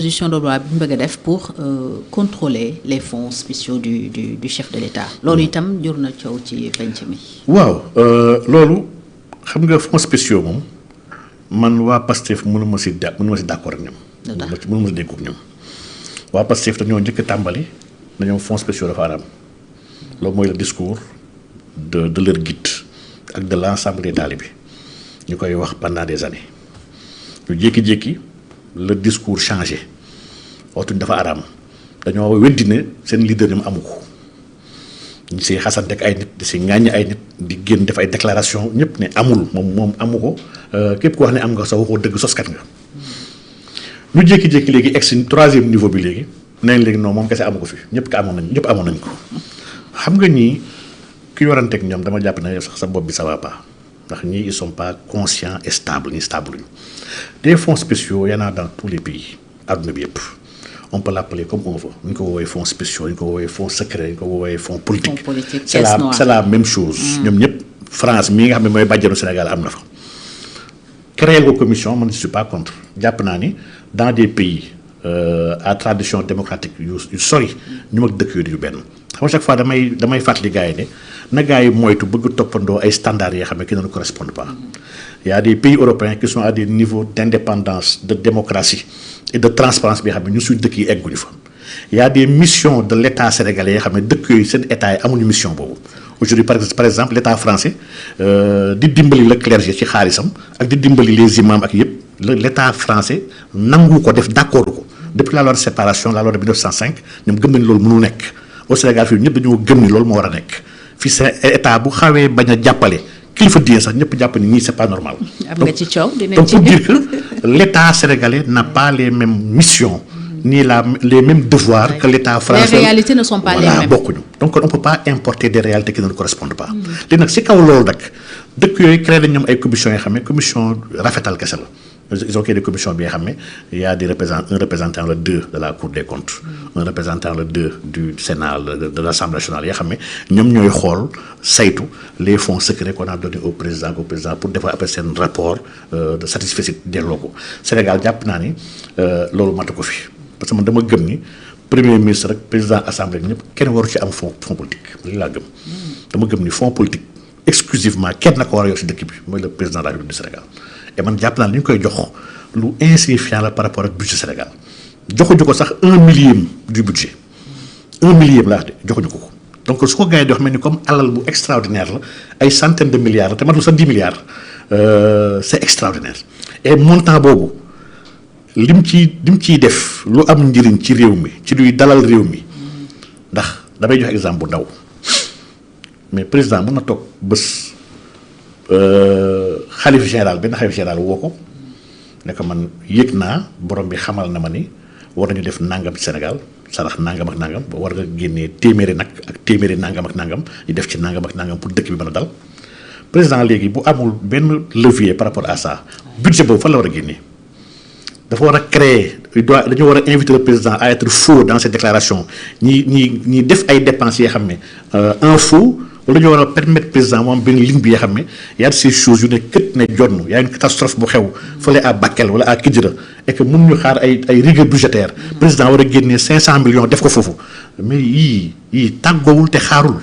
proposition de loi bi ñu bëgg a def pour contrôler les fonds spéciaux du chef de l'État loolu itam jur na coow ci penc mi. waaw loolu xam nga fonds spéciaux moom man waa Pastef mënuma si d'accord ak ñoom. mënuma si déggoog ñoom. waa Pastef dañoo njëkk a tàmbali dañoo fonds spéciaux dafa araam loolu mooy le discours de leur guide ak de l'ensemble des talibés ñu koy wax pendant des années ñu jékki-jékki le discours changé ootuñ dafa araam dañoo weddi ne seen leader ñoom amu ko ñu si xasante ak ay nit di si ŋàññi ay nit di génn def ay déclaration ñëpp ne amul moom amu ko képp ko wax ne am nga sa waxoo dëgg soskat nga ñu jékki-jékki léegi egg si troisième niveau bi léegi neen léegi non moom kese amu ko fi ñëpp amoon nañ ko xam nga ñii ki waranteeg ñoom dama jàpp ne sax sa bopp bi ça va pas ndax ñii ils sont pas conscients et stables ñi stable ñu des fonds spéciaux y en a dans tous les pays adduna bi yëpp on peut l'appeler comme on veut ñu ko woowee fonds spéciaux ñu ko woowee fonds secret ñu ko woowee fonds politique c'est la même chose ñoom ñëpp France mii nga xam ne mooy bàjjenu Sénégal am na fa créer ko commission man je suis pas contre jàpp naa ni dans des pays à tradition démocratique yu sori ñu mag dëkk yu benn xam nga chaque fois damay fàttali gars yi ne na gars yi moytu bëgg toppandoo ay standards yoo xam ne qui ne correspondent pas. Il y a des pays européens qui sont à des niveaux d'indépendance de démocratie et de transparence bi nga xam ne ñu suñ dëkk yi egguñu fa. Il y a des missions de l'État sénégalais yoo xam ne dëkk yooyu seen état yi amuñu mission boobu aujourd'hui par exemple l'État français di dimbali le clergé ci xaalisam ak di dimbali les imams ak yëpp l'État français nangu ko def d'accord ko depuis la loi de séparation la loi de 1905 ñoom gëm nañ loolu mënu nekk au Sénégal fii ñëpp dañoo gëm ni loolu moo war a nekk fii c'est état bu xawee bañ a jàppale kilifa diine sax ñëpp jàpp ni ñii c'est pas normal. am nga ci coow donc pour dire que l'État sénégalais n'a pas les mêmes missions ni les mêmes devoirs que l'État français. Les réalités ne sont pas les mêmes. bokkuñu donc on peut pas importer des réalités qui ne correspondent pas. léegi nag si kaw loolu nag dëkk yooyu créé nañ ñoom ay commissions yoo xam ne commission rafetal kese la. Ils ont créé des commissions bien xam ne il y a un représentant le 2 de la Cour des comptes un représentant le 2 du Sénat de l'Assemblée nationale yoo xam ne ñoom ñooy xool saytu les fonds secrets qu'on a donné au président pour defar après seen rapport de satisfecit delloo ko Sénégal jàpp naa ni loolu matu ko fi parce que man dama gëm ni premier ministre rek président assemblée ñëpp kenn waru ci am fonds politique li laa gëm dama gëm ni fonds politique exclusivement kenn na ko war a yor ci dëkk bi mooy le président de la République du Sénégal et man jàpp naa ne li ñu koy jox lu insignifiant la par rapport ak budget Sénégal joxuñu ko sax 1/1000 du budget 1/1000 laa wax de joxuñu ko donc su ko gars yi di wax mel ni comme alal bu extraordinaire la ay centaines de milliards la te matul sax 10 milliards c'est extraordinaire et montant boobu lim ciy def lu am njëriñ ci réew mi ci luy dalal réew mi ndax damay jox exemple bu ndaw mais président mën na toog bés. xalif général woo ko ne ko man yëg naa borom bi xamal na ma ni war nañu def nangam ci Sénégal sarax nangam ak nangam ba war nga génnee téeméeri nag ak téeméeri nangam ak nangam ñu def ci nangam ak nangam pour dëkk bi mën a dal président léegi bu amul benn levier par rapport à ça budget boobu fan la war a génnee dafa war a créer dañoo war a inviter le président à être faux dans ses déclarations ñi def ay dépenses yoo xam ne en faux. wala ñu war a permettre président moom benn ligne bi yoo xam ne y a ces choses yu ne kët ne jonn y a une catastrophe bu xew fële à Bakel wala à Kidira et que mun ñu xaar ay rigueur budgétaire président war a génnee 500 millions def ko foofu mais yii tàggoowul te xaarul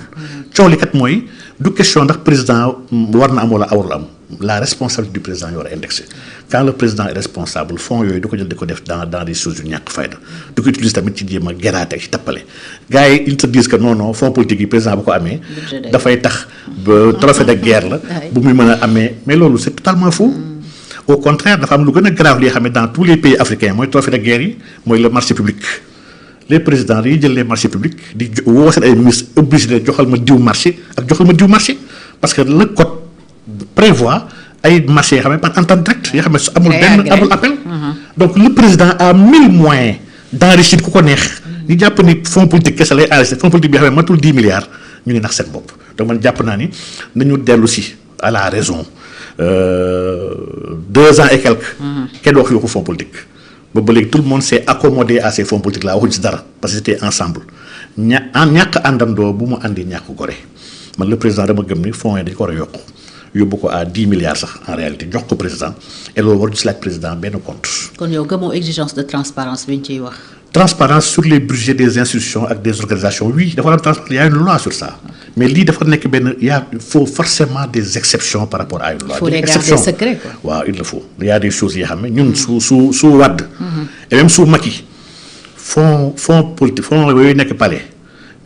coow li kat mooy du question ndax président war na am wala warul am la responsabilité du président yi war a indexé quand le président est responsable fonds yooyu du ko jël di ko def dans des choses yu ñàkk fayda du ko utiliser tamit ci jéem a geraate ak ci tappale gars yi ils te disent que non fonds politique yi président bu ko amee dafay tax ba trophée de guerre la bu muy mën a amee mais loolu c'est totalement faux au contraire dafa am lu gën a grave li xam ne dans tous les pays africains mooy trophée de guerre yi mooy le marché public les présidents yi jël les marchés publics di woo seen ay ministres obligé de joxal ma diw marché ak joxal ma diw marché parce que le code prévoit ay marchés yoo xam ne par entente directe yoo xam ne su amul appel donc le président a 1000 moyens d'enrichir ku ko neex ñu jàpp ni fonds politique kese lay enrichir fonds politique bi xam ne matul 10 milliards ñu ngi nax seen bopp donc man jàpp naa ni nañu dellu si à la raison 2 ans et quelques kenn wax yoo ko fonds politique ba léegi tout le monde s'est accommodé à ces fonds politiques là waxuñu si dara parce que c'était ensemble ñàkk àndandoo bu mu andi ñàkk gore man le président dama gëm ni fonds yi dañu ko war a yokk yóbbu ko à 10 milliards sax en réalité jox ko président et loolu war ci laaj président benn compte. kon yow gëmoo exigence de transparence bi ñu ciy wax. Transparence sur les budgets des institutions ak des organisations oui dafa am transparence il y a une loi sur ça mais lii dafa nekk benn il faut forcément des exceptions par rapport à une loi. Il faut les garder secrets quoi. waaw il le faut il y a des choses yoo xam ne ñun su Wade. et même su Macky fonds politique fonds yooyu nekk palais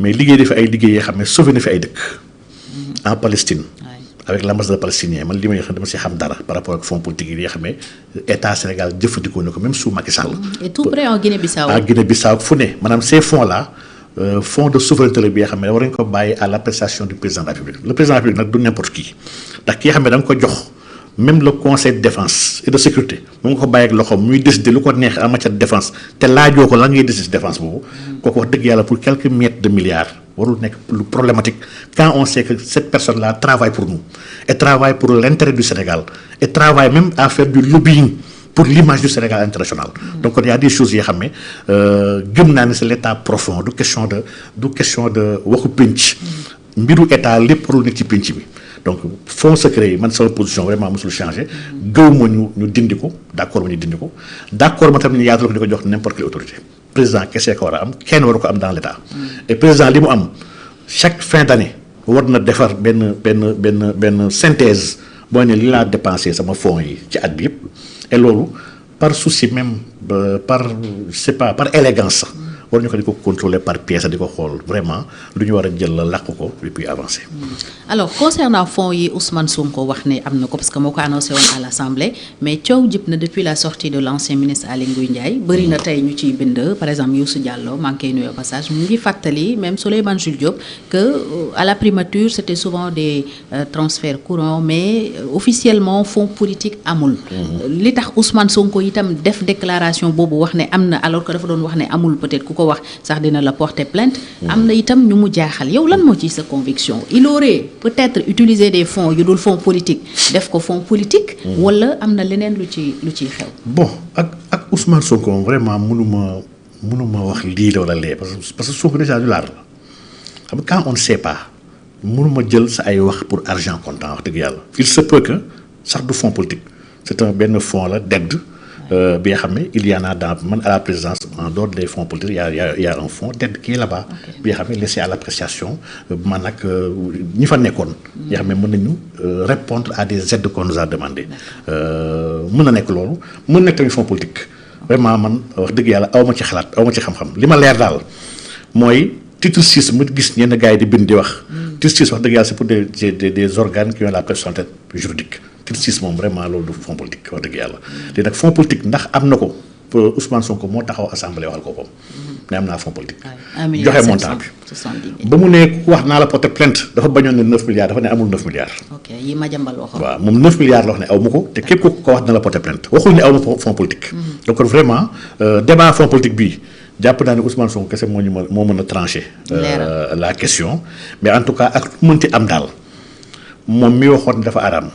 mais liggéey dafa ay liggéey yoo xam ne sauvé na fi ay dëkk. en Palestine. avec l'ambassadeur palestinien man li may xam dama si xam dara par rapport ak fonds politique yi nga xam ne état Sénégal jëfandikoo na ko même sous Macky Sall. et tout près en Guinée-Bissau. à Guinée-Bissau fu ne maanaam ces fonds là fonds de souveraineté la bi nga xam ne war nañu ko bàyyi à l'appréciation du président de la République le président de la République nag du n'importe qui ndax ki nga xam ne da nga ko jox même le conseil de défense et de sécurité mu nga ko bàyyi ak loxoom muy décider lu ko neex en matière de défense te laajoo ko la ngay décider défense boobu kooku wax dëgg yàlla pour quelques miettes de milliards. warul nekk lu problématique quand on sait que cette personne là travaille pour nous et travaille pour l'intérêt du Sénégal et travaille même à faire du lobbying pour l'image du Sénégal international. Donc il y a des choses yoo xam ne gëm naa ne c'est l'état profond du question de waxu pénc mbiru état lépp warul nekk ci pénc bi donc fonds secret yi man sama position vraiment mosul changer gëw ma ñu dindi ko d'accord ma ñu dindi ko d'accord ma tamit ñu yaatal ko di ko jox n'importe quelle autorité. président kese ko war a am kenn waru ko am dans l'état et président li mu am chaque fin d'année war na defar benn synthèse boo ne li laa dépensé sama fonds yi ci at bi yëpp et loolu par souci même par c'est pas par élégance sax war ñu ko di ko contrôler par pièce di ko xool vraiment lu ñu war a jël la làq ko et puis avancer. alors concernant fonds yi Ousmane Sonko wax ne am na ko parce que moo ko annoncé woon à l'Assemblée mais coow jib na depuis la sortie de l'ancien ministre Aly Ngouille Ndiaye bëri na tey ñu ciy bind par exemple Youssou Diallo maa ngi koy nuyu au passage mu ngi fàttali même Souleymane Jules Diop que à la primature c'était souvent des transferts courants mais officiellement fonds politique amul. li tax Ousmane Sonko itam def déclaration boobu wax ne am na alors que dafa doon wax ne amul peut-être ku ko wax sax dina la porter plainte. am na itam ñu mu jaaxal yow lan moo ci sa conviction il aurait peut-être utiliser des fonds yu dul fonds politique def ko fonds politique. wala am na leneen lu ciy xew. bon ak Ousmane Sonko vraiment mënuma wax lii la wala lee parce que Sonko déjà du laar la xam nga quand on ne sait pas mënuma jël sa ay wax pour argent comptant wax dëgg yàlla. il se peut que sax du fonds politique c'est benn fonds la d'aide bi nga xam ne il y en a dans man à la présidence en dehors des fonds politiques il y a un fonds d'aide qui est là-bas bi nga xam ne laissé à l'appréciation man nag ñi fa nekkoon yoo xam ne mën nañu répondre à des aides qu'on nous a demandé mën na nekk loolu mën na nekk tamit fonds politique vraiment man wax dëgg yàlla aw ma ci xalaat aw ma ci xam-xam li ma leer daal mooy titre 6 mu gis ñenn gars yi di bind di wax titre 6 wax dëgg yàlla c'est pour des organes qui ont la personnalité juridique titre 6 moom vraiment loolu du fonds politique wax dëgg yàlla léegi nag fonds politique ndax am na ko Ousmane Sonko moo taxaw assemblée waxal ko ne am naa fonds politique joxe montant bi ba mu ne wax naa la porter plainte dafa bañoon ne 9 milliards dafa ne amul 9 milliards ok yi ma jàmbal waxoon waaw moom 9 milliards la wax ne aw ma ko te képp ko wax dina la porter plainte waxul ne aw ma fonds politique donc vraiment débat fonds politique bii jàpp naa ne Ousmane Sonko kese moo mën a trancher la question mais en tout cas ak lu mënti am daal moom mi waxoon ne dafa araam